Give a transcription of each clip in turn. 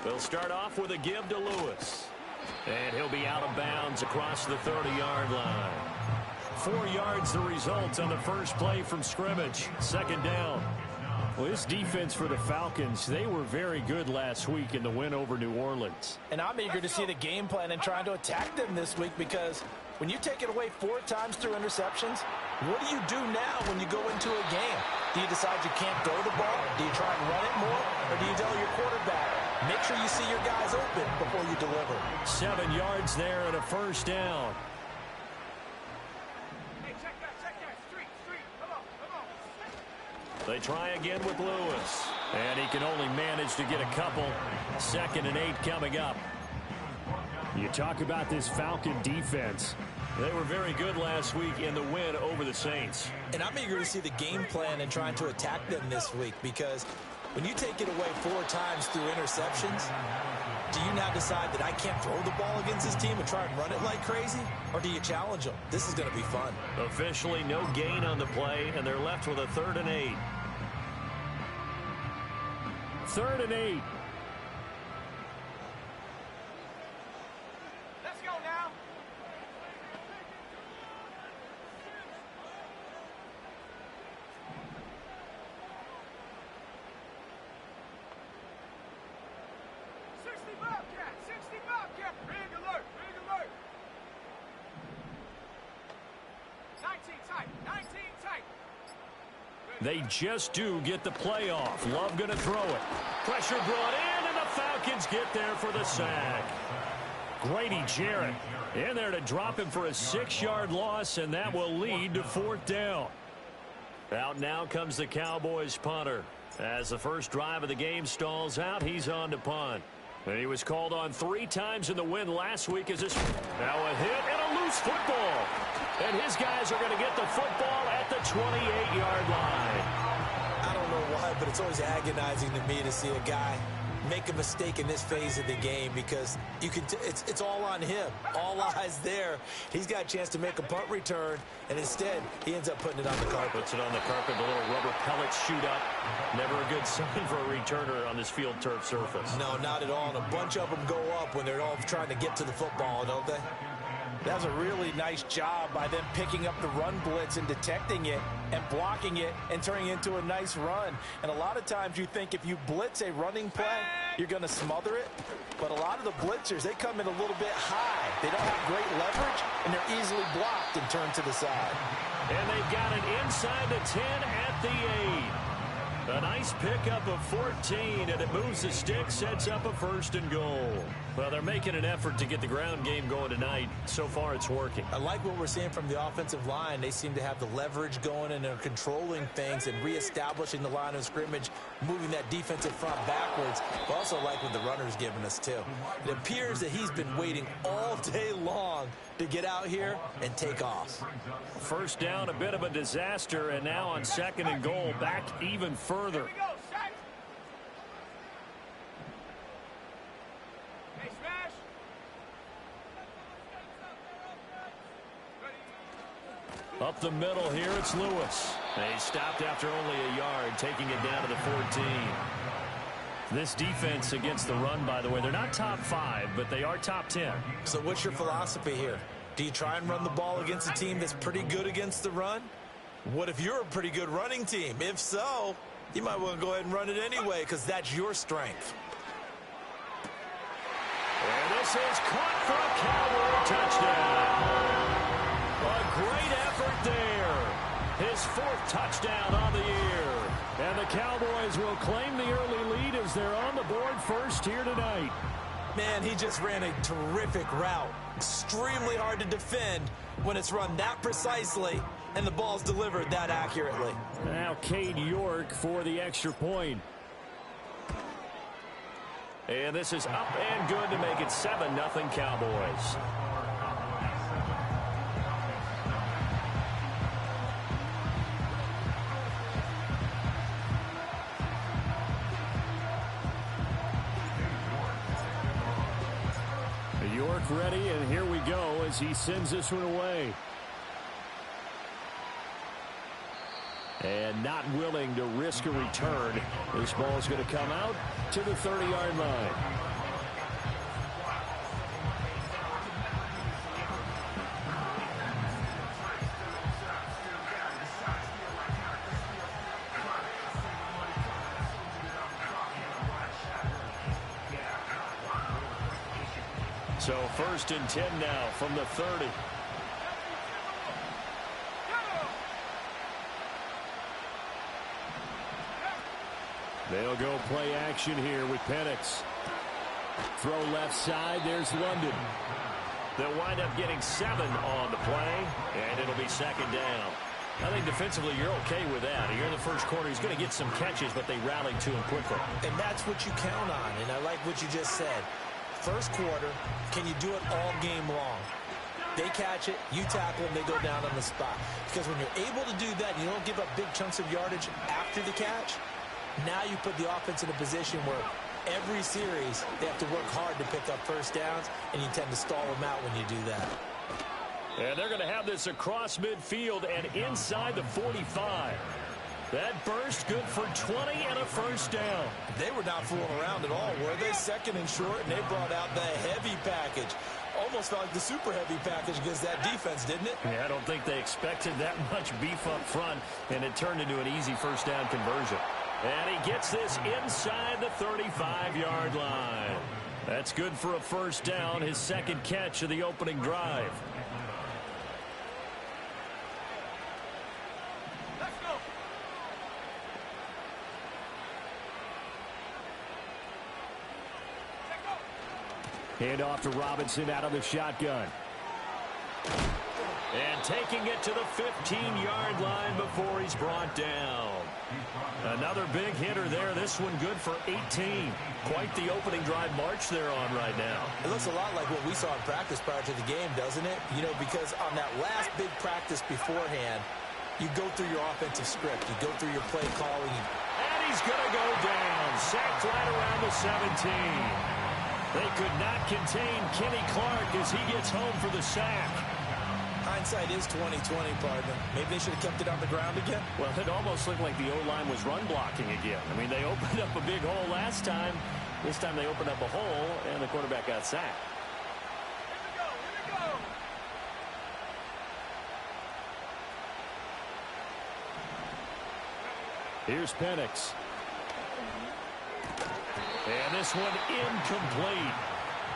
They'll start off with a give to Lewis. And he'll be out of bounds across the 30-yard line. 4 yards the result on the first play from scrimmage. Second down. Well, this defense for the Falcons, they were very good last week in the win over New Orleans. And I'm eager to see the game plan and trying to attack them this week, because when you take it away 4 times through interceptions, what do you do now when you go into a game? Do you decide you can't throw the ball? Do you try and run it more? Or do you tell your quarterback, make sure you see your guys open before you deliver? 7 yards there and a first down. They try again with Lewis. And he can only manage to get a couple. 2nd and 8 coming up. You talk about this Falcon defense. They were very good last week in the win over the Saints. And I'm eager to see the game plan and trying to attack them this week, because when you take it away 4 times through interceptions, do you now decide that I can't throw the ball against this team and try and run it like crazy? Or do you challenge them? This is going to be fun. Officially no gain on the play, and they're left with a 3rd and 8. 3rd and 8. Let's go now. Big alert, big alert. 19 tight, 19 tight. They just do get the play off. Love going to throw it. Pressure brought in, and the Falcons get there for the sack. Grady Jarrett in there to drop him for a 6-yard loss, and that will lead to 4th down. Out now comes the Cowboys punter. As the first drive of the game stalls out, he's on to punt. And he was called on 3 times in the win last week. As this now a hit and a loose football. And his guys are going to get the football at the 28-yard line. I don't know why, but it's always agonizing to me to see a guy make a mistake in this phase of the game, because you can it's all on him. All eyes there. He's got a chance to make a punt return, and instead he ends up putting it on the carpet. Puts it on the carpet. The little rubber pellets shoot up. Never a good sign for a returner on this field turf surface. No, not at all. And a bunch of them go up when they're all trying to get to the football, don't they? That was a really nice job by them picking up the run blitz and detecting it and blocking it and turning it into a nice run. And a lot of times you think if you blitz a running play, you're going to smother it. But a lot of the blitzers, they come in a little bit high. They don't have great leverage, and they're easily blocked and turned to the side. And they've got it inside the 10 at the 8. A nice pickup of 14, and it moves the stick, sets up a 1st and goal. Well, they're making an effort to get the ground game going tonight. So far, it's working. I like what we're seeing from the offensive line. They seem to have the leverage going, and they're controlling things and reestablishing the line of scrimmage, moving that defensive front backwards. I also like what the runner's giving us, too. It appears that he's been waiting all day long to get out here and take off. First down, a bit of a disaster, and now on 2nd and goal, back even further. Up the middle here, it's Lewis. He stopped after only a yard, taking it down to the 14. This defense against the run, by the way, they're not top 5, but they are top 10. So what's your philosophy here? Do you try and run the ball against a team that's pretty good against the run? What if you're a pretty good running team? If so, you might want to go ahead and run it anyway, because that's your strength. And this is caught for a Cowboy touchdown. A great effort there. His 4th touchdown on the year. And the Cowboys will claim the early lead as they're on the board first here tonight. Man, he just ran a terrific route. Extremely hard to defend when it's run that precisely and the ball's delivered that accurately. Now Cade York for the extra point. And this is up and good to make it 7-0 Cowboys. York ready, and here we go as he sends this one away. And not willing to risk a return. This ball's going to come out to the 30-yard line. So 1st and 10 now from the 30. They'll go play action here with Penix. Throw left side. There's London. They'll wind up getting 7 on the play, and it'll be 2nd down. I think defensively you're okay with that. You're in the first quarter. He's going to get some catches, but they rallied to him quickly. And that's what you count on, and I like what you just said. First quarter, can you do it all game long? They catch it, you tackle them, they go down on the spot. Because when you're able to do that, you don't give up big chunks of yardage after the catch. Now you put the offense in a position where every series they have to work hard to pick up first downs, and you tend to stall them out when you do that. And they're going to have this across midfield and inside the 45. That burst good for 20 and a first down. They were not fooling around at all, were they? 2nd and short, and they brought out the heavy package. Almost felt like the super heavy package against that defense, didn't it? Yeah, I don't think they expected that much beef up front, and it turned into an easy first down conversion. And he gets this inside the 35-yard line. That's good for a first down, his 2nd catch of the opening drive. Let's go. Hand off to Robinson out of the shotgun. And taking it to the 15-yard line before he's brought down. Another big hitter there. This one good for 18. Quite the opening drive march they're on right now. It looks a lot like what we saw in practice prior to the game, doesn't it? You know, because on that last big practice beforehand, you go through your offensive script. You go through your play calling. And he's going to go down. Sacked right around the 17. They could not contain Kenny Clark as he gets home for the sack. Hindsight is 20/20, partner. Maybe they should have kept it on the ground again. Well, it almost looked like the O-line was run blocking again. I mean, they opened up a big hole last time. This time they opened up a hole, and the quarterback got sacked. Here we go. Here's Penix. And this one incomplete.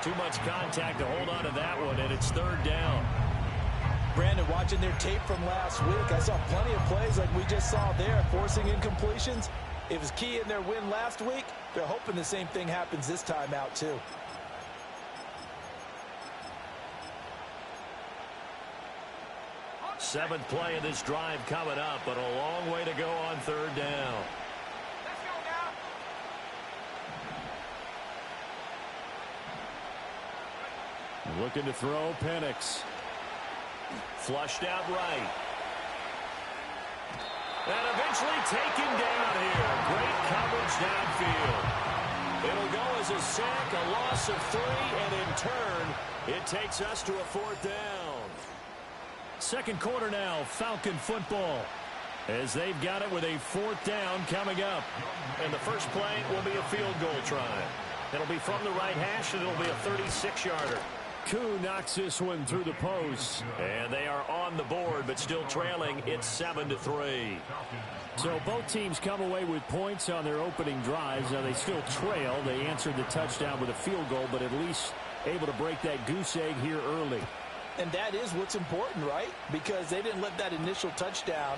Too much contact to hold on to that one, and it's 3rd down. Brandon, watching their tape from last week, I saw plenty of plays like we just saw there, forcing incompletions. It was key in their win last week. They're hoping the same thing happens this time out, too. Seventh play of this drive coming up, but a long way to go on 3rd down. Let's go now. Looking to throw, Penix. Flushed out right. And eventually taken down here. Great coverage downfield. It'll go as a sack, a loss of 3, and in turn, it takes us to a 4th down. 2nd quarter now, Falcon football. As they've got it with a 4th down coming up. And the first play will be a field goal try. It'll be from the right hash, and it'll be a 36-yarder. Koo knocks this one through the post. And they are on the board, but still trailing. It's 7-3. So both teams come away with points on their opening drives. Now they still trail. They answered the touchdown with a field goal, but at least able to break that goose egg here early. And that is what's important, right? Because they didn't let that initial touchdown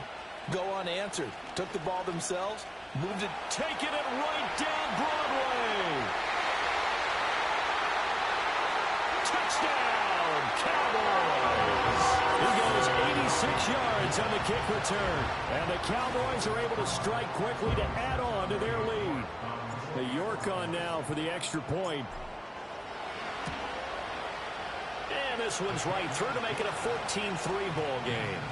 go unanswered. Took the ball themselves, moved it. Taking it right down Broadway. Touchdown, Cowboys. He goes 86 yards on the kick return. And the Cowboys are able to strike quickly to add on to their lead. The York on now for the extra point. And this one's right through to make it a 14-3 ball game.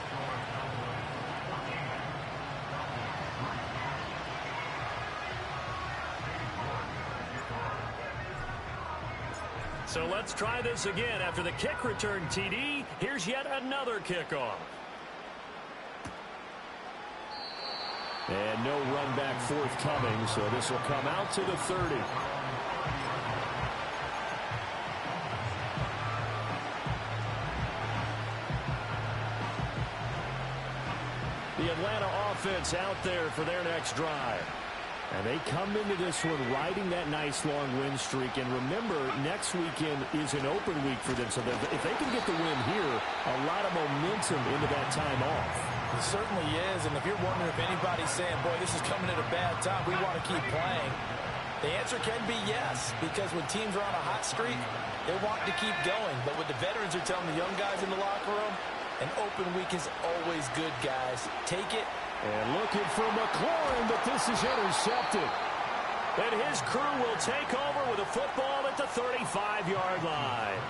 So let's try this again. After the kick return TD, here's yet another kickoff. And no run back forthcoming, so this will come out to the 30. The Atlanta offense out there for their next drive. And they come into this one riding that nice long win streak. And remember, next weekend is an open week for them. So if they can get the win here, a lot of momentum into that time off. It certainly is. And if you're wondering if anybody's saying, boy, this is coming at a bad time, we want to keep playing, the answer can be yes. Because when teams are on a hot streak, they want to keep going. But what the veterans are telling the young guys in the locker room, an open week is always good, guys. Take it. And looking for McLaurin, but this is intercepted. And his crew will take over with a football at the 35-yard line.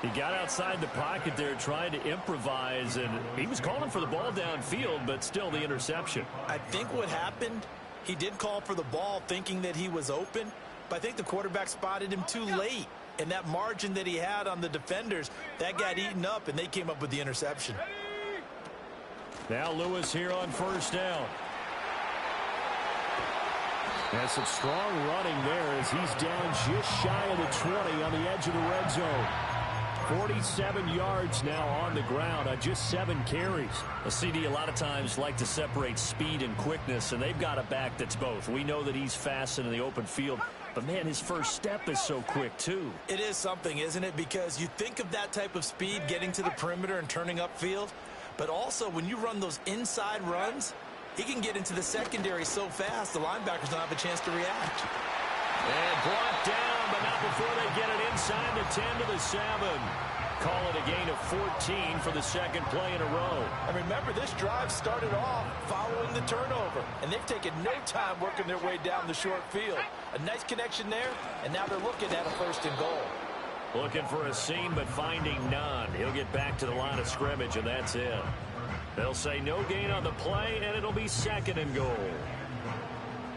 He got outside the pocket there trying to improvise, and he was calling for the ball downfield, but still the interception. I think what happened, he did call for the ball thinking that he was open, but I think the quarterback spotted him too late. And that margin that he had on the defenders, that got eaten up, and they came up with the interception. Now Lewis here on first down. And some strong running there as he's down just shy of the 20 on the edge of the red zone. 47 yards now on the ground on just 7 carries. A CD a lot of times like to separate speed and quickness, and they've got a back that's both. We know that he's fast in the open field, but, man, his first step is so quick, too. It is something, isn't it? Because you think of that type of speed getting to the perimeter and turning upfield, but also when you run those inside runs, he can get into the secondary so fast the linebackers don't have a chance to react. And blocked down, but not before they get it inside the 10 to the 7. Call it a gain of 14 for the second play in a row. And remember, this drive started off following the turnover, and they've taken no time working their way down the short field. A nice connection there, and now they're looking at a first and goal. Looking for a seam, but finding none. He'll get back to the line of scrimmage, and that's it. They'll say no gain on the play, and it'll be second and goal.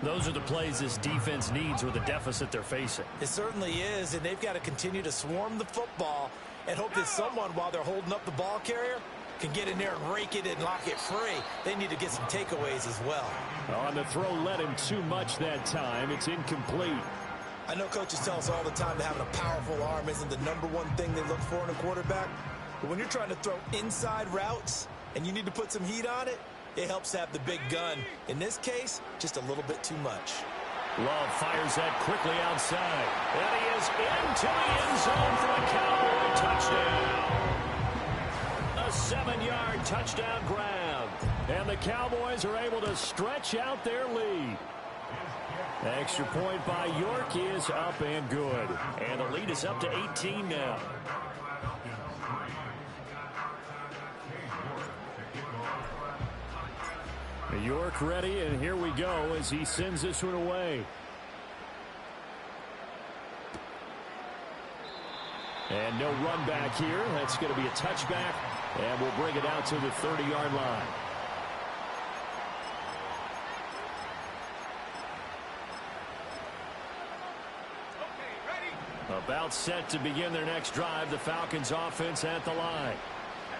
Those are the plays this defense needs with the deficit they're facing. It certainly is, and they've got to continue to swarm the football and hope that someone, while they're holding up the ball carrier, can get in there and rake it and lock it free. They need to get some takeaways as well. On the throw, led him too much that time. It's incomplete. I know coaches tell us all the time that having a powerful arm isn't the #1 thing they look for in a quarterback. But when you're trying to throw inside routes and you need to put some heat on it, it helps to have the big gun. In this case, just a little bit too much. Love fires that quickly outside. And he is into the end zone for a Cowboy touchdown. A 7-yard touchdown grab. And the Cowboys are able to stretch out their lead. Extra point by York is up and good. And the lead is up to 18 now. York ready, and here we go as he sends this one away. And no run back here. That's going to be a touchback, and we'll bring it out to the 30-yard line. About set to begin their next drive, the Falcons offense at the line.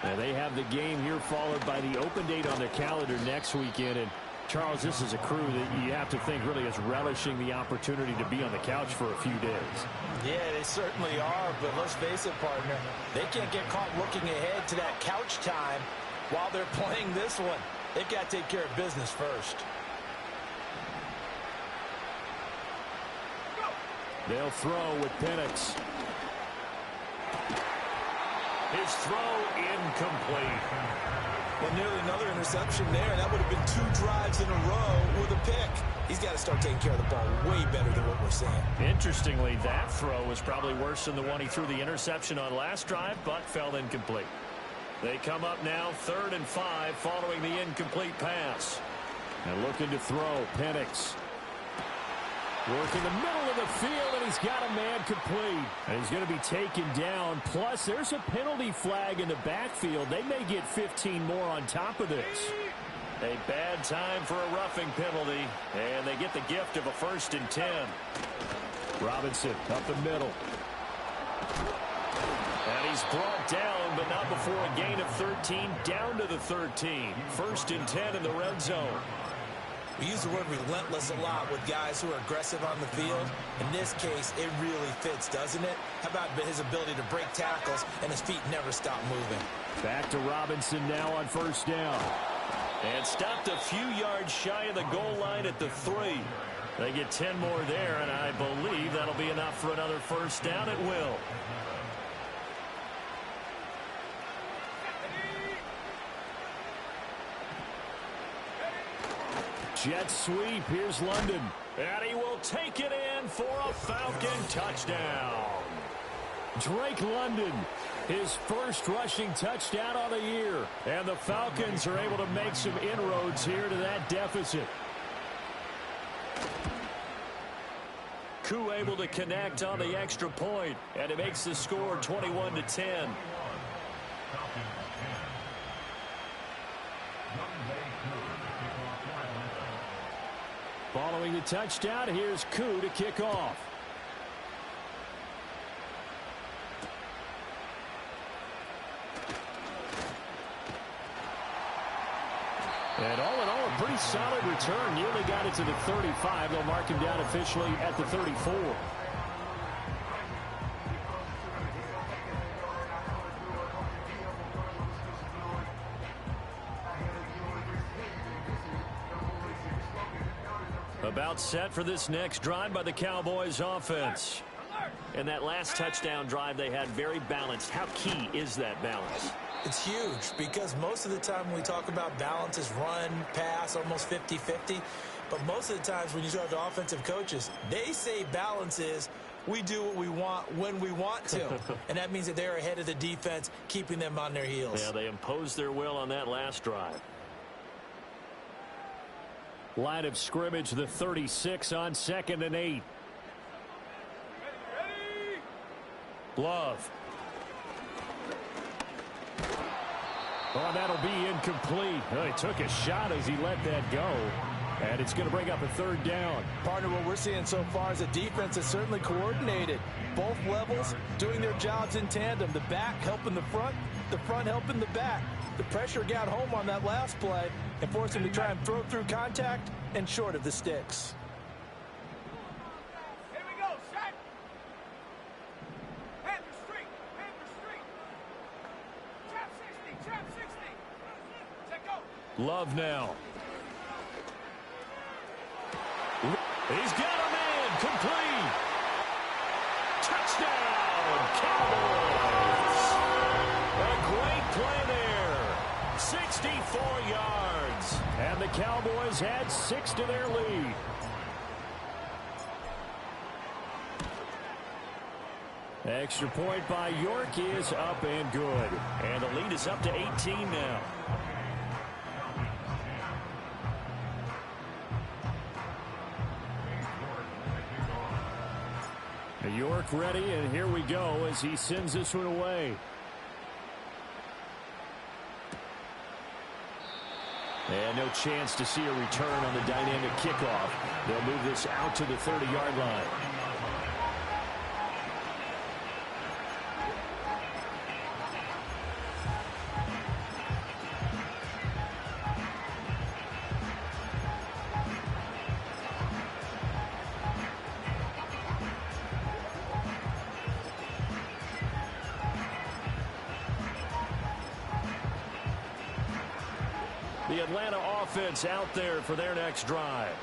And they have the game here followed by the open date on their calendar next weekend. And, Charles, this is a crew that you have to think really is relishing the opportunity to be on the couch for a few days. Yeah, they certainly are, but let's face it, partner. They can't get caught looking ahead to that couch time while they're playing this one. They've got to take care of business first. They'll throw with Penix. His throw incomplete. Well, nearly another interception there. That would have been 2 drives in a row with a pick. He's got to start taking care of the ball way better than what we're seeing. Interestingly, that throw was probably worse than the one he threw the interception on last drive, but fell incomplete. They come up now 3rd and 5 following the incomplete pass. And looking to throw, Penix. Work in the middle of the field, and he's got a man complete. And he's going to be taken down. Plus, there's a penalty flag in the backfield. They may get 15 more on top of this. A bad time for a roughing penalty, and they get the gift of a 1st and 10. Robinson up the middle. And he's brought down, but not before a gain of 13, down to the 13. 1st and 10 in the red zone. We use the word relentless a lot with guys who are aggressive on the field. In this case, it really fits, doesn't it? How about his ability to break tackles and his feet never stop moving? Back to Robinson now on 1st down. And stopped a few yards shy of the goal line at the 3. They get 10 more there, and I believe that'll be enough for another first down. It will. Jet sweep. Here's London. And he will take it in for a Falcon touchdown. Drake London, his first rushing touchdown on the year. And the Falcons are able to make some inroads here to that deficit. Koo able to connect on the extra point, and it makes the score 21-10. Following the touchdown, here's Koo to kick off. And all in all, a pretty solid return. Nearly got it to the 35. They'll mark him down officially at the 34. About set for this next drive by the Cowboys offense. In that last touchdown drive, they had very balanced. How key is that balance? It's huge because most of the time when we talk about balance is run, pass, almost 50-50. But most of the times when you talk to offensive coaches, they say balance is we do what we want when we want to. And that means that they're ahead of the defense, keeping them on their heels. Yeah, they imposed their will on that last drive. Line of scrimmage, the 36 on 2nd and 8. Love. Oh, that'll be incomplete. Oh, he took a shot as he let that go. And it's going to bring up a 3rd down. Partner, what we're seeing so far is the defense is certainly coordinated. Both levels doing their jobs in tandem. The back helping the front helping the back. The pressure got home on that last play and forced him to try and throw through contact and short of the sticks. Here we go, set. Panther Street, Panther Street. Trap 60, trap 60. Set go. Love now. He's got a man complete. Touchdown, Cowboys. A great play there. 64 yards. And the Cowboys add 6 to their lead. Extra point by York is up and good. And the lead is up to 18 now. York ready, and here we go as he sends this one away. And no chance to see a return on the dynamic kickoff. They'll move this out to the 30-yard line. The Atlanta offense out there for their next drive.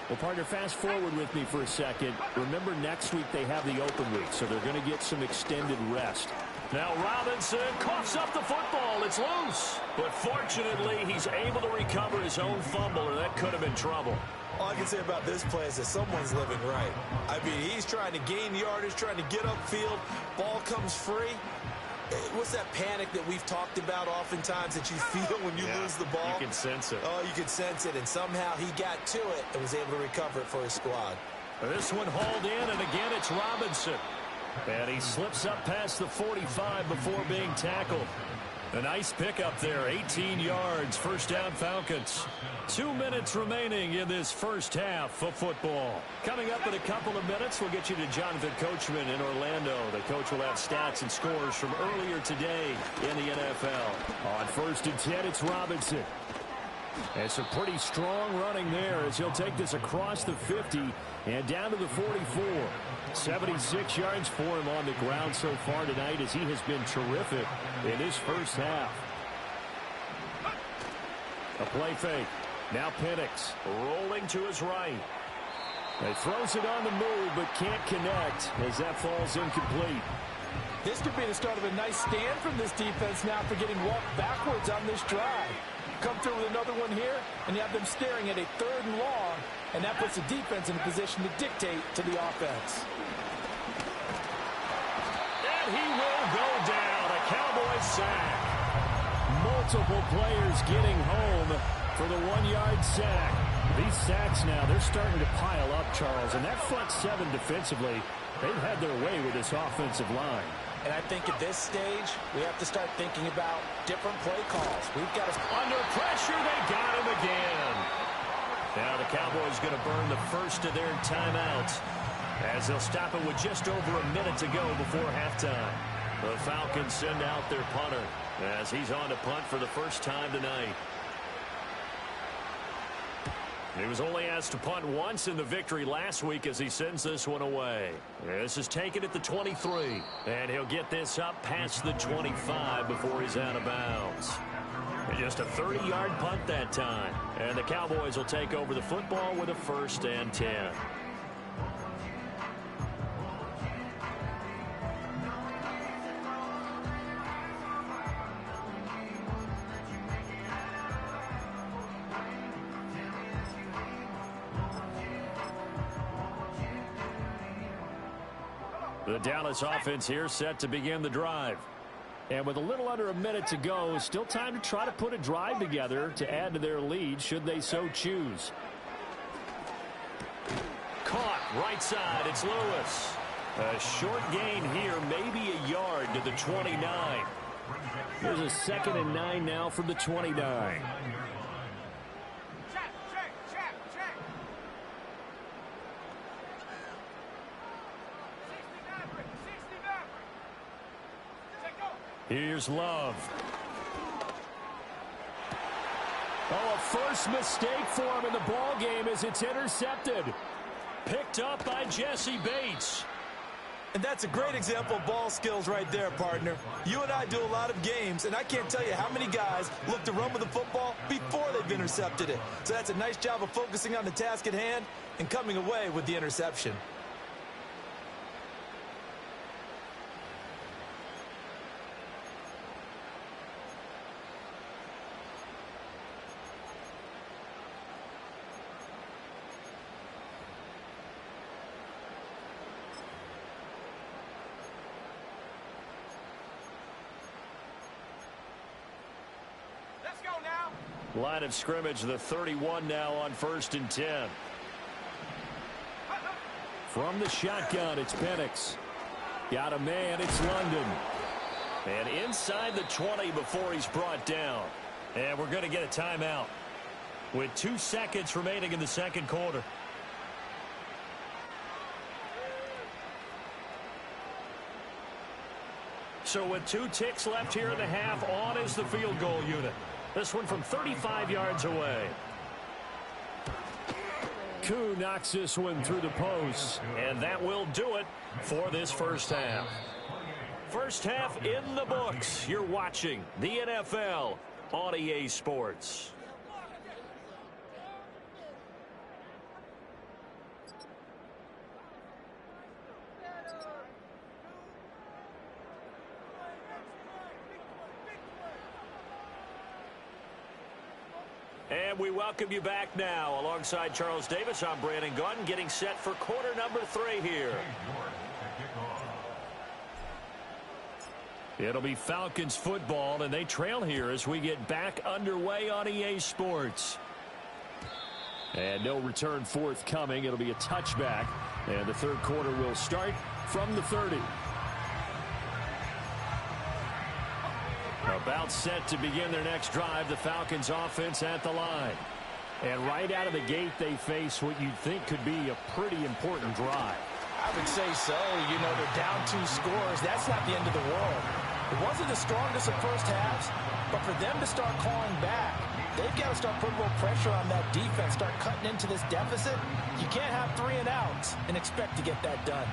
Well, partner, fast forward with me for a second. Remember, next week they have the open week, so they're going to get some extended rest. Now Robinson coughs up the football. It's loose. But fortunately, he's able to recover his own fumble, or that could have been trouble. All I can say about this play is that someone's living right. I mean, he's trying to gain yardage, trying to get upfield. Ball comes free. What's that panic that we've talked about oftentimes that you feel when you lose the ball? You can sense it. Oh, you can sense it, and somehow he got to it and was able to recover it for his squad. This one hauled in, and again it's Robinson. And he slips up past the 45 before being tackled. A nice pickup there, 18 yards, first down Falcons. 2 minutes remaining in this first half of football. Coming up in a couple of minutes, we'll get you to Jonathan Coachman in Orlando. The coach will have stats and scores from earlier today in the NFL. On 1st and 10, it's Robinson. And some pretty strong running there as he'll take this across the 50 and down to the 44. 76 yards for him on the ground so far tonight as he has been terrific in this first half. A play fake. Now Penix rolling to his right. He throws it on the move but can't connect as that falls incomplete. This could be the start of a nice stand from this defense now for getting walked backwards on this drive. Come through with another one here, and you have them staring at a 3rd and long, and that puts the defense in a position to dictate to the offense. And he will go down. A Cowboys sack. Multiple players getting home for the 1-yard sack. These sacks now, they're starting to pile up, Charles, and that front 7 defensively, they've had their way with this offensive line. And I think at this stage, we have to start thinking about different play calls. We've got to... Under pressure, they got him again. Now the Cowboys going to burn the first of their timeouts as they'll stop it with just over a minute to go before halftime. The Falcons send out their punter as he's on to punt for the first time tonight. He was only asked to punt once in the victory last week as he sends this one away. This is taken at the 23, and he'll get this up past the 25 before he's out of bounds. And just a 30-yard punt that time, and the Cowboys will take over the football with a 1st and 10. The Dallas offense here set to begin the drive. And with a little under a minute to go, still time to try to put a drive together to add to their lead should they so choose. Caught right side. It's Lewis. A short gain here, maybe a yard to the 29. There's a 2nd and 9 now from the 29. Here's Love. Oh, a first mistake for him in the ball game as it's intercepted. Picked up by Jesse Bates. And that's a great example of ball skills right there, partner. You and I do a lot of games, and I can't tell you how many guys look to run with the football before they've intercepted it. So that's a nice job of focusing on the task at hand and coming away with the interception. Line of scrimmage, the 31 now on 1st and 10. From the shotgun, it's Penix. Got a man, it's London. And inside the 20 before he's brought down. And we're going to get a timeout with 2 seconds remaining in the 2nd quarter. So with 2 ticks left here in the half, on is the field goal unit. This one from 35 yards away. Koo knocks this one through the post. And that will do it for this first half. First half in the books. You're watching the NFL on EA Sports. And we welcome you back now. Alongside Charles Davis, I'm Brandon Gaudin, getting set for quarter number 3 here. It'll be Falcons football, and they trail here as we get back underway on EA Sports. And no return forthcoming. It'll be a touchback, and the 3rd quarter will start from the 30. About set to begin their next drive, the Falcons offense at the line. And right out of the gate, they face what you'd think could be a pretty important drive. I would say so. You know, they're down 2 scores. That's not the end of the world. It wasn't the strongest of first halves, but for them to start clawing back, they've got to start putting a little pressure on that defense, start cutting into this deficit. You can't have 3 and outs and expect to get that done.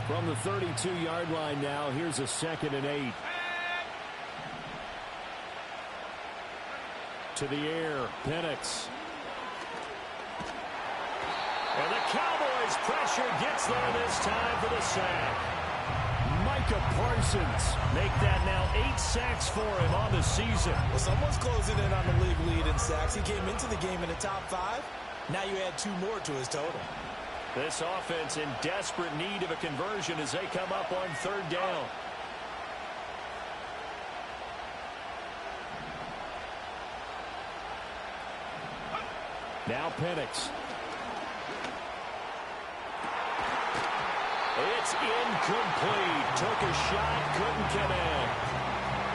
From the 32-yard line now, here's a 2nd and 8. To the air, Penix. And the Cowboys pressure gets there this time for the sack. Micah Parsons. Make that now 8 sacks for him on the season. Well, someone's closing in on the league lead in sacks. He came into the game in the top 5. Now you add 2 more to his total. This offense in desperate need of a conversion as they come up on 3rd down. Now Penix. It's incomplete. Took a shot, couldn't connect.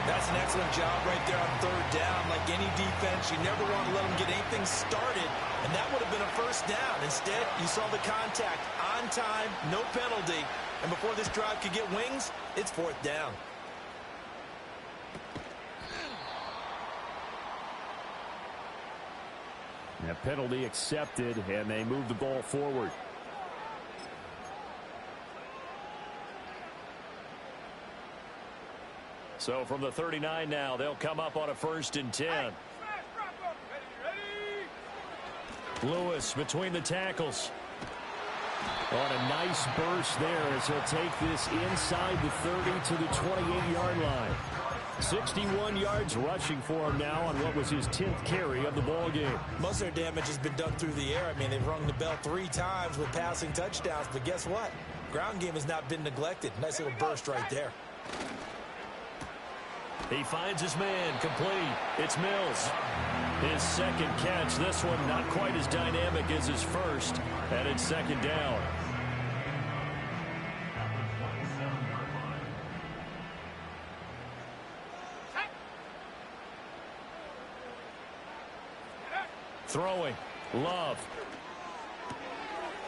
That's an excellent job right there on 3rd down. Like any defense, you never want to let them get anything started, and that would have been a 1st down. Instead, you saw the contact on time, no penalty, and before this drive could get wings, it's 4th down. A penalty accepted, and they move the ball forward. So from the 39 now, they'll come up on a 1st and 10. Lewis between the tackles. On a nice burst there as he'll take this inside the 30 to the 28-yard line. 61 yards rushing for him now on what was his 10th carry of the ball game. Most of their damage has been done through the air. I mean, they've rung the bell 3 times with passing touchdowns, but guess what? Ground game has not been neglected. Nice little burst right there. He finds his man, complete. It's Mills. His 2nd catch. This one not quite as dynamic as his first, and it's 2nd down. Throwing. Love.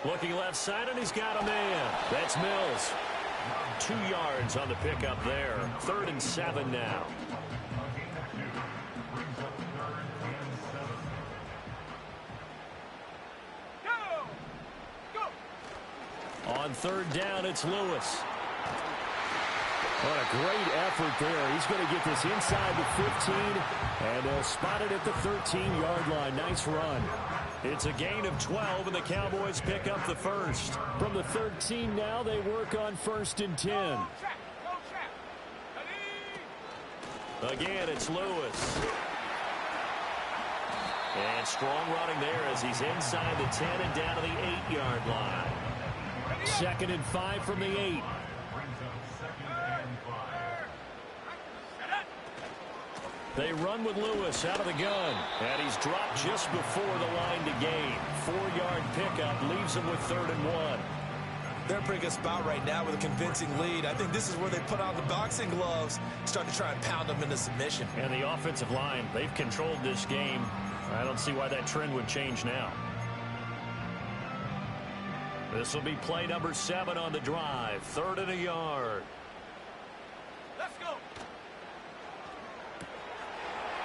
Looking left side, and he's got a man. That's Mills. 2 yards on the pickup there. 3rd and 7 now. On 3rd down, it's Lewis. What a great effort there. He's going to get this inside the 15, and they'll spot it at the 13-yard line. Nice run. It's a gain of 12, and the Cowboys pick up the 1st. From the 13 now, they work on 1st and 10. Again, it's Lewis. And strong running there as he's inside the 10 and down to the 8-yard line. 2nd and 5 from the 8. They run with Lewis out of the gun. And he's dropped just before the line to gain. 4-yard pickup leaves him with 3rd and 1. They're in a pretty good spot right now with a convincing lead. I think this is where they put on the boxing gloves, start to try and pound them into submission. And the offensive line, they've controlled this game. I don't see why that trend would change now. This will be play number 7 on the drive. 3rd and a yard. Let's go.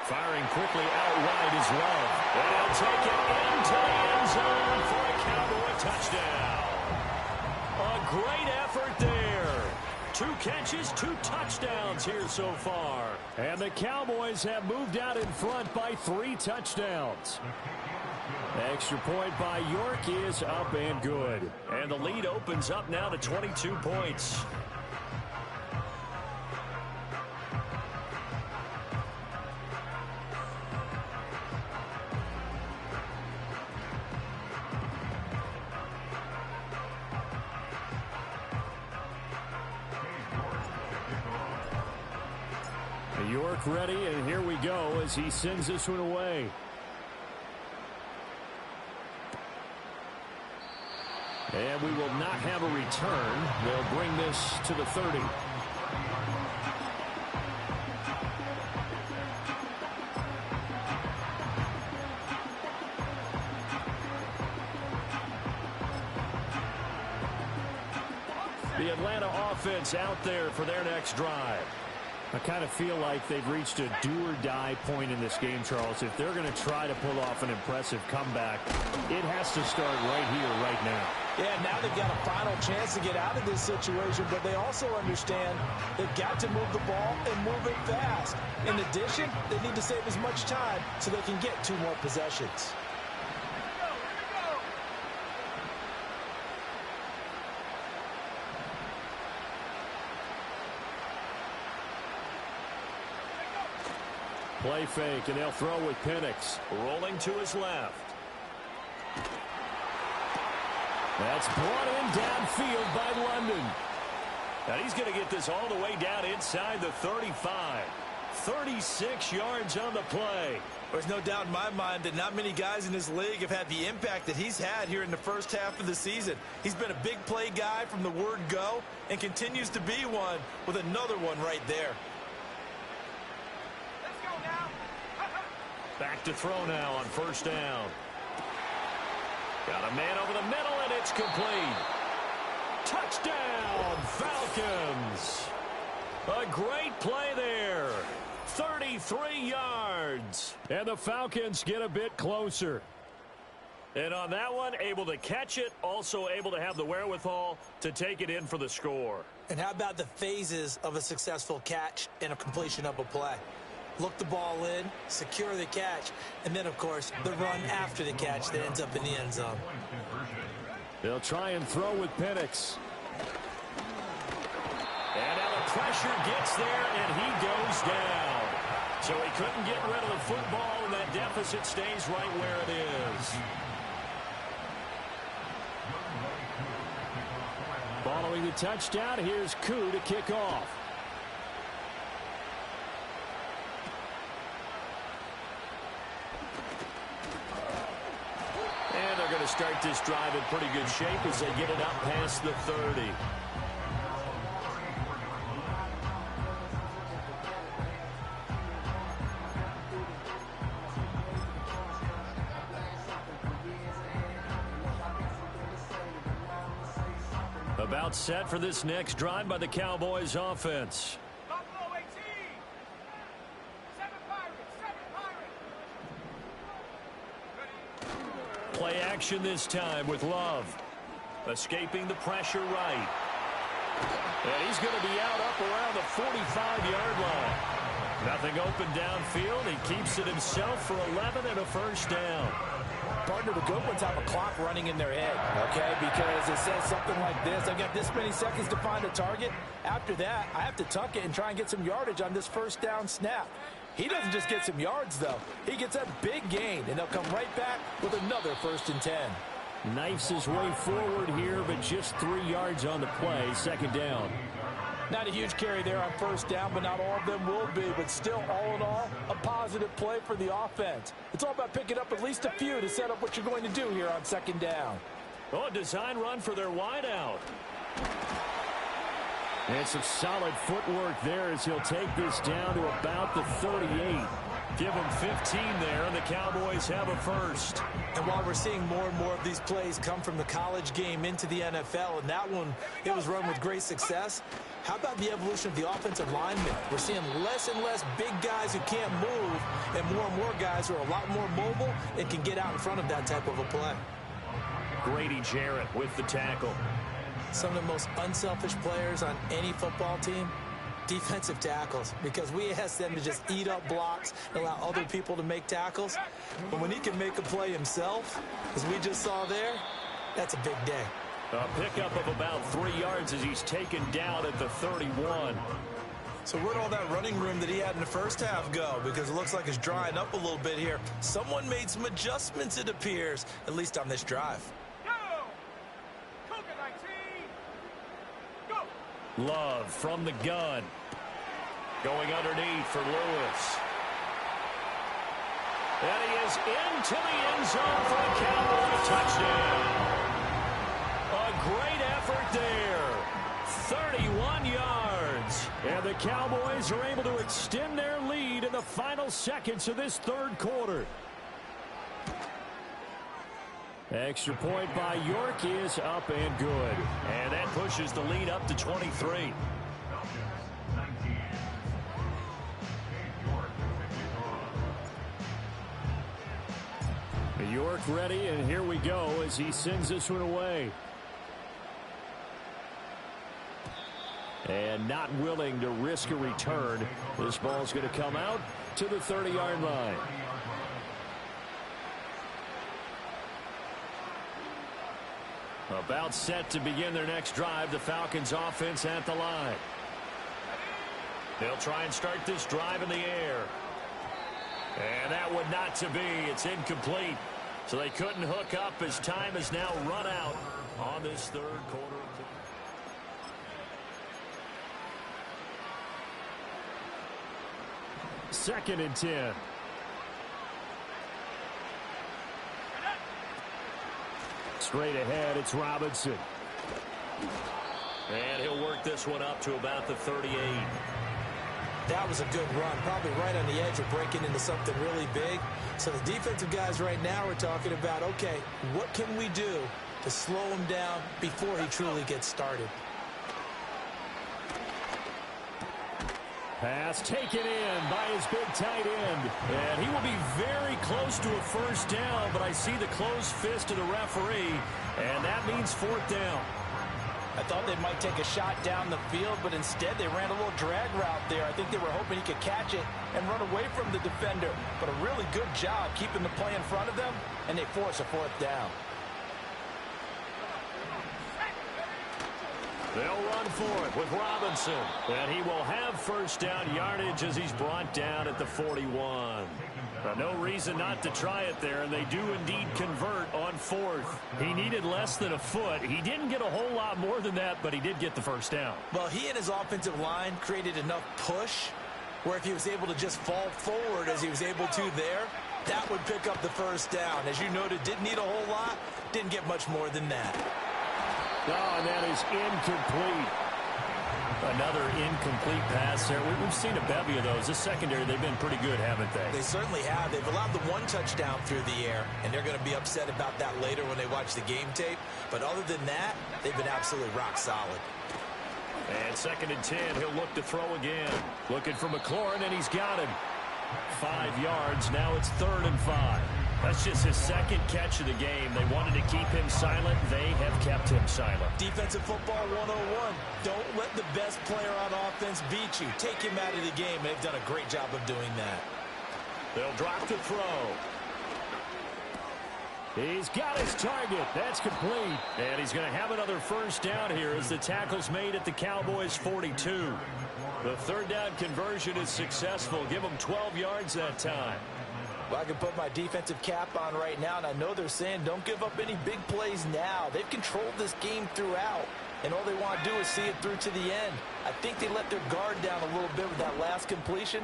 Firing quickly out wide is Love. And he'll take it into the end zone for a Cowboy touchdown. A great effort there. 2 catches, 2 touchdowns here so far. And the Cowboys have moved out in front by 3 touchdowns. Extra point by York is up and good. And the lead opens up now to 22 points. York ready, and here we go as he sends this one away. And we will not have a return. They'll bring this to the 30. The Atlanta offense out there for their next drive. I kind of feel like they've reached a do-or-die point in this game, Charles. If they're going to try to pull off an impressive comeback, it has to start right here, right now. Yeah, now they've got a final chance to get out of this situation, but they also understand they've got to move the ball and move it fast. In addition, they need to save as much time so they can get 2 more possessions. Play fake, and they'll throw with Penix. Rolling to his left. That's brought in downfield by London. And he's going to get this all the way down inside the 35. 36 yards on the play. There's no doubt in my mind that not many guys in this league have had the impact that he's had here in the first half of the season. He's been a big play guy from the word go and continues to be one with another one right there. Back to throw now on first down. Got a man over the middle, and it's complete. Touchdown, Falcons. A great play there. 33 yards. And the Falcons get a bit closer. And on that one, able to catch it, also able to have the wherewithal to take it in for the score. And how about the phases of a successful catch and a completion of a play? Look the ball in, secure the catch, and then, of course, the run after the catch that ends up in the end zone. They'll try and throw with Penix. And now the pressure gets there, and he goes down. So he couldn't get rid of the football, and that deficit stays right where it is. Following the touchdown, here's Koo to kick off. And they're going to start this drive in pretty good shape as they get it up past the 30. About set for this next drive by the Cowboys offense. Buffalo 18. 7 Pirates. 7 Pirates. Play action this time with Love. Escaping the pressure right. And he's going to be out up around the 45-yard line. Nothing open downfield. He keeps it himself for 11 and a first down. Partner, the good ones have a clock running in their head, okay? Because it says something like this. I've got this many seconds to find a target. After that, I have to tuck it and try and get some yardage on this first down snap. He doesn't just get some yards, though. He gets a big gain, and they'll come right back with another 1st and 10. Knifes his way forward here, but just 3 yards on the play. Second down. Not a huge carry there on first down, but not all of them will be. But still, all in all, a positive play for the offense. It's all about picking up at least a few to set up what you're going to do here on second down. Oh, a design run for their wideout. And some solid footwork there as he'll take this down to about the 38. Give them 15 there, and the Cowboys have a first. And while we're seeing more and more of these plays come from the college game into the NFL, and that one, it was run with great success, how about the evolution of the offensive linemen? We're seeing less and less big guys who can't move, and more guys who are a lot more mobile and can get out in front of that type of a play. Grady Jarrett with the tackle. Some of the most unselfish players on any football team, defensive tackles, because we ask them to just eat up blocks and allow other people to make tackles. But when he can make a play himself, as we just saw there, that's a big day. A pickup of about 3 yards as he's taken down at the 31. So where'd all that running room that he had in the first half go? Because it looks like it's drying up a little bit here. Someone made some adjustments, it appears, at least on this drive. Love from the gun. Going underneath for Lewis. And he is into the end zone for a Cowboys touchdown. A great effort there. 31 yards. And the Cowboys are able to extend their lead in the final seconds of this third quarter. Extra point by York is up and good. And that pushes the lead up to 23. York ready, and here we go as he sends this one away. And not willing to risk a return. This ball's going to come out to the 30-yard line. About set to begin their next drive. The Falcons offense at the line. They'll try and start this drive in the air. And that one not to be. It's incomplete. So they couldn't hook up as time has now run out on this third quarter. 2nd and 10. Straight ahead, it's Robinson. And he'll work this one up to about the 38. That was a good run, probably right on the edge of breaking into something really big. So the defensive guys right now are talking about, okay, what can we do to slow him down before he truly gets started? Pass taken in by his big tight end. And he will be very close to a first down, but I see the closed fist of the referee, and that means 4th down. I thought they might take a shot down the field, but instead they ran a little drag route there. I think they were hoping he could catch it and run away from the defender. But a really good job keeping the play in front of them, and they force a 4th down. They'll run for it with Robinson. And he will have first down yardage as he's brought down at the 41. No reason not to try it there, and they do indeed convert on 4th. He needed less than a foot. He didn't get a whole lot more than that, but he did get the first down. Well, he and his offensive line created enough push where if he was able to just fall forward as he was able to there, that would pick up the first down. As you noted, didn't need a whole lot, didn't get much more than that. Oh, and that is incomplete. Another incomplete pass there. We've seen a bevy of those. This secondary, they've been pretty good, haven't they? They certainly have. They've allowed the 1 touchdown through the air, and they're going to be upset about that later when they watch the game tape. But other than that, they've been absolutely rock solid. And 2nd and 10, he'll look to throw again. Looking for McLaurin, and he's got him. 5 yards. Now it's 3rd and 5. That's just his 2nd catch of the game. They wanted to keep him silent. They have kept him silent. Defensive football 101. Don't let the best player on offense beat you. Take him out of the game. They've done a great job of doing that. They'll drop to throw. He's got his target. That's complete. And he's going to have another first down here as the tackle's made at the Cowboys 42. The 3rd down conversion is successful. Give them 12 yards that time. Well, I can put my defensive cap on right now, and I know they're saying don't give up any big plays now. They've controlled this game throughout, and all they want to do is see it through to the end. I think they let their guard down a little bit with that last completion.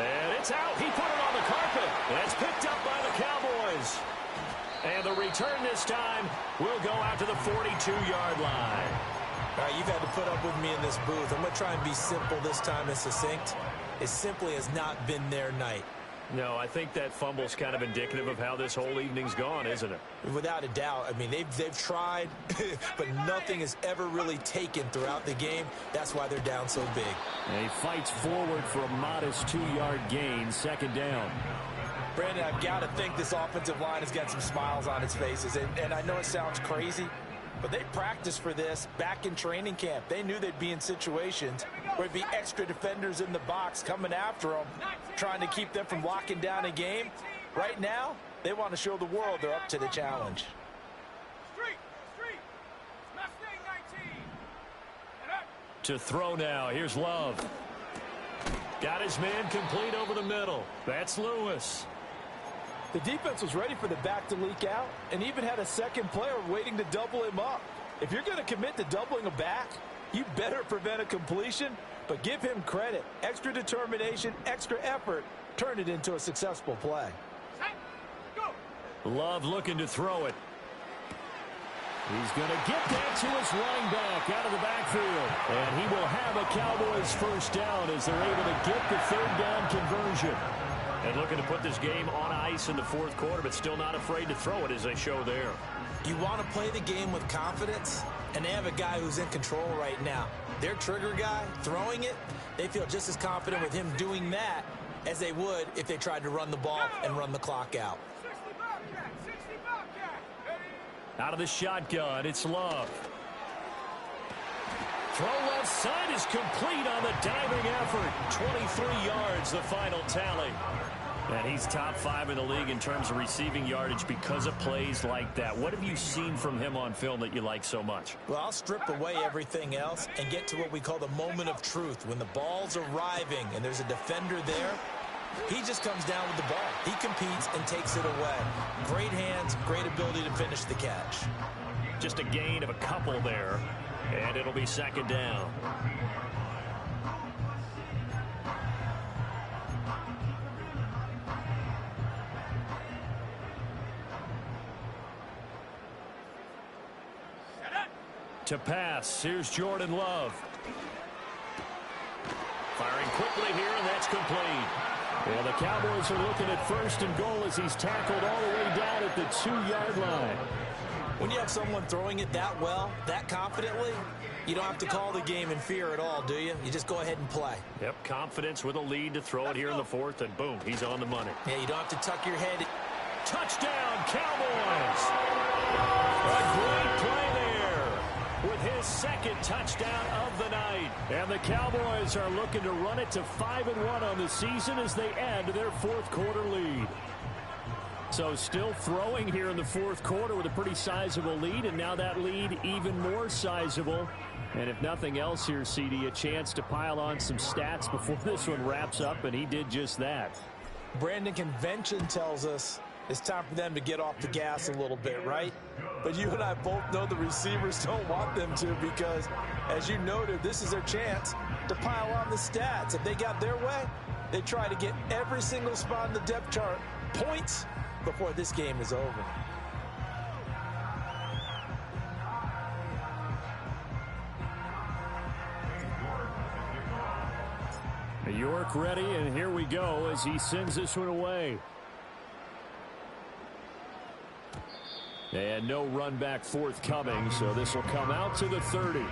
And it's out. He put it on the carpet. And it's picked up by the Cowboys. And the return this time will go out to the 42-yard line. All right, you've had to put up with me in this booth. I'm going to try and be simple this time and succinct. It simply has not been their night. No, I think that fumble's kind of indicative of how this whole evening's gone, isn't it? Without a doubt. I mean, they've tried, but nothing has ever really taken throughout the game. That's why they're down so big. And he fights forward for a modest 2-yard gain, 2nd down. Brandon, I've got to think this offensive line has got some smiles on its faces. And I know it sounds crazy, but they practiced for this back in training camp. They knew they'd be in situations where it'd be extra defenders in the box coming after them, trying to keep them from locking down a game. Right now, they want to show the world they're up to the challenge. To throw now. Here's Love. Got his man complete over the middle. That's Lewis. The defense was ready for the back to leak out and even had a second player waiting to double him up. If you're going to commit to doubling a back, you better prevent a completion, but give him credit. Extra determination, extra effort, turn it into a successful play. Love looking to throw it. He's going to get that to his running back out of the backfield. And he will have a Cowboys first down as they're able to get the 3rd down conversion. And looking to put this game on ice in the 4th quarter, but still not afraid to throw it as they show there. You want to play the game with confidence, and they have a guy who's in control right now. Their trigger guy, throwing it, they feel just as confident with him doing that as they would if they tried to run the ball and run the clock out. 60 Bobcat, 60. Out of the shotgun, it's Love. Throw left side is complete on the diving effort. 23 yards, the final tally. And he's top 5 in the league in terms of receiving yardage because of plays like that. What have you seen from him on film that you like so much? Well, I'll strip away everything else and get to what we call the moment of truth. When the ball's arriving and there's a defender there, he just comes down with the ball. He competes and takes it away. Great hands, great ability to finish the catch. Just a gain of a couple there, and it'll be second down. To pass, here's Jordan Love. Firing quickly here, and that's complete. Well, the Cowboys are looking at first and goal as he's tackled all the way down at the 2-yard line. When you have someone throwing it that well, that confidently, you don't have to call the game in fear at all, do you? You just go ahead and play. Yep, confidence with a lead to throw it here in the 4th, and boom, he's on the money. Yeah, you don't have to tuck your head. Touchdown, Cowboys! A great play there with his second touchdown of the night. And the Cowboys are looking to run it to 5-1 on the season as they add to their 4th quarter lead. So still throwing here in the 4th quarter with a pretty sizable lead, and now that lead even more sizable. And if nothing else here, CD, a chance to pile on some stats before this one wraps up, and he did just that. Brandon, convention tells us it's time for them to get off the gas a little bit, right? But you and I both know the receivers don't want them to because, as you noted, this is their chance to pile on the stats. If they got their way, they try to get every single spot in the depth chart points before this game is over. York ready, and here we go as he sends this one away. And no run back forthcoming, so this will come out to the 30.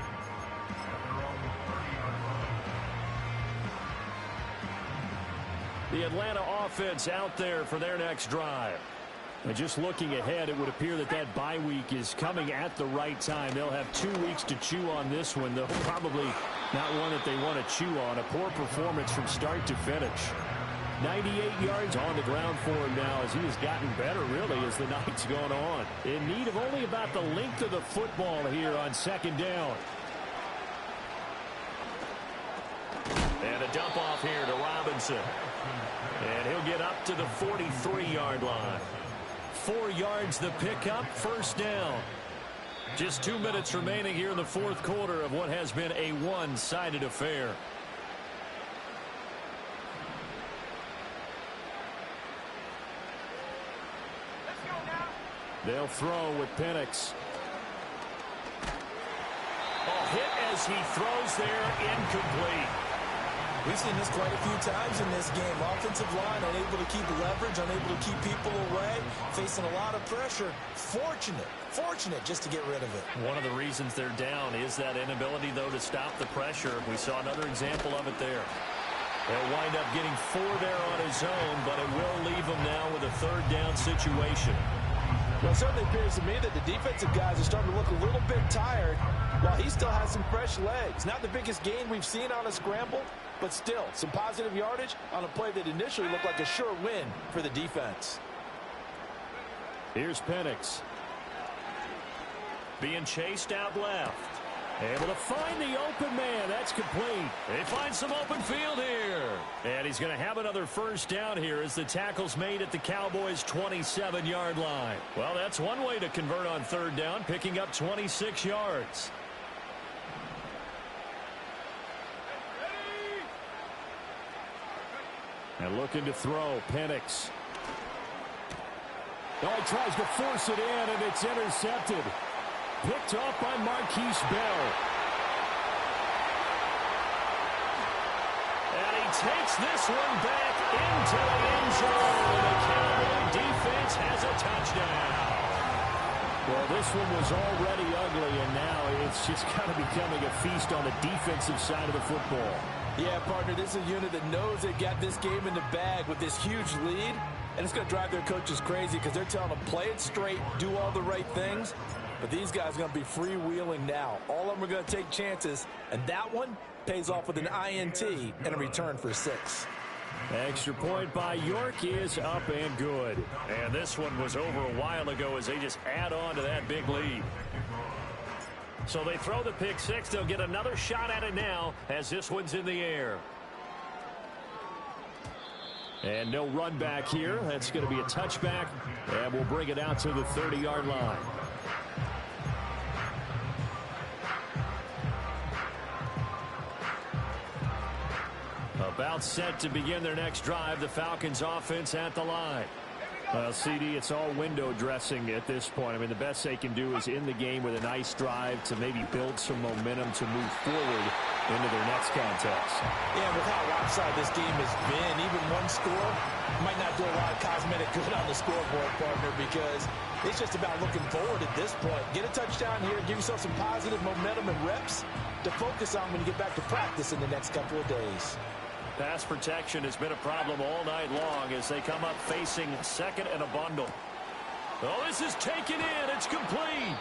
The Atlanta offense out there for their next drive. And just looking ahead, it would appear that that bye week is coming at the right time. They'll have 2 weeks to chew on this one, though probably not one that they want to chew on. A poor performance from start to finish. 98 yards on the ground for him now as he has gotten better, really, as the night's gone on. In need of only about the length of the football here on second down. And a dump off here to Robinson. And he'll get up to the 43-yard line. 4 yards the pickup, first down. Just 2 minutes remaining here in the 4th quarter of what has been a one-sided affair. They'll throw with Penix. A hit as he throws there, incomplete. We've seen this quite a few times in this game. Offensive line unable to keep leverage, unable to keep people away, facing a lot of pressure. Fortunate just to get rid of it. One of the reasons they're down is that inability, though, to stop the pressure. We saw another example of it there. They'll wind up getting 4 there on his own, but it will leave him now with a 3rd down situation. Well, it certainly appears to me that the defensive guys are starting to look a little bit tired while he still has some fresh legs. Not the biggest gain we've seen on a scramble, but still some positive yardage on a play that initially looked like a sure win for the defense. Here's Penix. Being chased out left. Able to find the open man. That's complete. They find some open field here. And he's going to have another first down here as the tackle's made at the Cowboys' 27-yard line. Well, that's one way to convert on 3rd down, picking up 26 yards. And looking to throw, Penix. Oh, he tries to force it in, and it's intercepted. Picked off by Marquise Bell. And he takes this one back into the end zone. The Cowboy defense has a touchdown. Well, this one was already ugly, and now it's just kind of becoming a feast on the defensive side of the football. Yeah, partner, this is a unit that knows they got this game in the bag with this huge lead. And it's going to drive their coaches crazy because they're telling them, play it straight, do all the right things. But these guys are going to be freewheeling now. All of them are going to take chances, and that one pays off with an INT and a return for 6. Extra point by York is up and good. And this one was over a while ago as they just add on to that big lead. So they throw the pick 6. They'll get another shot at it now as this one's in the air. And no run back here. That's going to be a touchback, and we'll bring it out to the 30-yard line. About set to begin their next drive, the Falcons offense at the line. Well, CD, it's all window dressing at this point. I mean, the best they can do is in the game with a nice drive to maybe build some momentum to move forward into their next contest. Yeah, with how lopsided this game has been, even one score might not do a lot of cosmetic good on the scoreboard, partner, because it's just about looking forward at this point. Get a touchdown here, give yourself some positive momentum and reps to focus on when you get back to practice in the next couple of days. Pass protection has been a problem all night long as they come up facing second and a bundle. Oh, this is taken in. It's complete.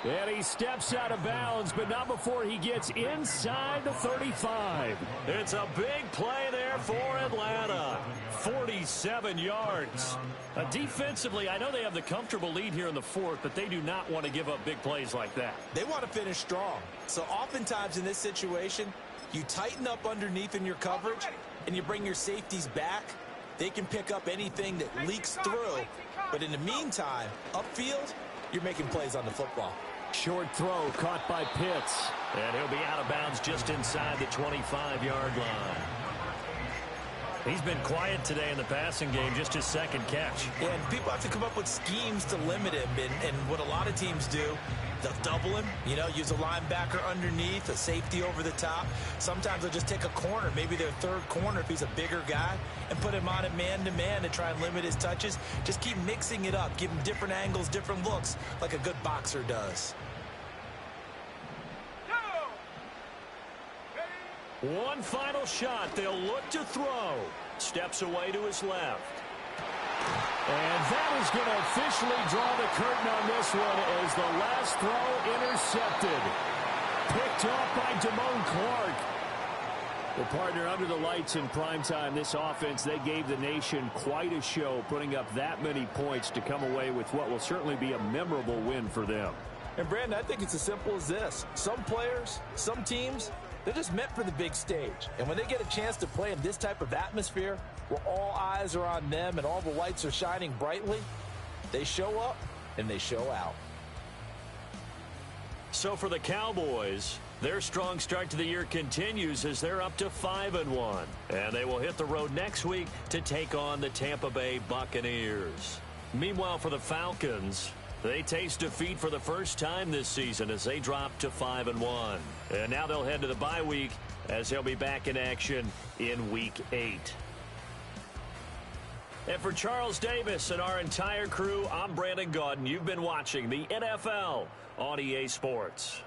And he steps out of bounds, but not before he gets inside the 35. It's a big play there for Atlanta. 47 yards. Defensively, I know they have the comfortable lead here in the fourth, but they do not want to give up big plays like that. They want to finish strong. So oftentimes in this situation, you tighten up underneath in your coverage, and you bring your safeties back. They can pick up anything that leaks through. But in the meantime, upfield, you're making plays on the football. Short throw caught by Pitts. And he'll be out of bounds just inside the 25-yard line. He's been quiet today in the passing game, just his second catch. Yeah, and people have to come up with schemes to limit him. And what a lot of teams do, they'll double him, you know, use a linebacker underneath, a safety over the top. Sometimes they'll just take a corner, maybe their third corner if he's a bigger guy, and put him on it man-to-man to try and limit his touches. Just keep mixing it up, give him different angles, different looks, like a good boxer does. One final shot. They'll look to throw. Steps away to his left. And that is going to officially draw the curtain on this one as the last throw intercepted. Picked off by Damone Clark. Well, partner, under the lights in primetime, this offense, they gave the nation quite a show, putting up that many points to come away with what will certainly be a memorable win for them. And, Brandon, I think it's as simple as this. Some players, some teams, they're just meant for the big stage. And when they get a chance to play in this type of atmosphere where all eyes are on them and all the lights are shining brightly, they show up and they show out. So for the Cowboys, their strong start to the year continues as they're up to 5-1. And they will hit the road next week to take on the Tampa Bay Buccaneers. Meanwhile, for the Falcons, they taste defeat for the first time this season as they drop to 5-1. And now they'll head to the bye week as they'll be back in action in Week 8. And for Charles Davis and our entire crew, I'm Brandon Gaudin. You've been watching the NFL on EA Sports.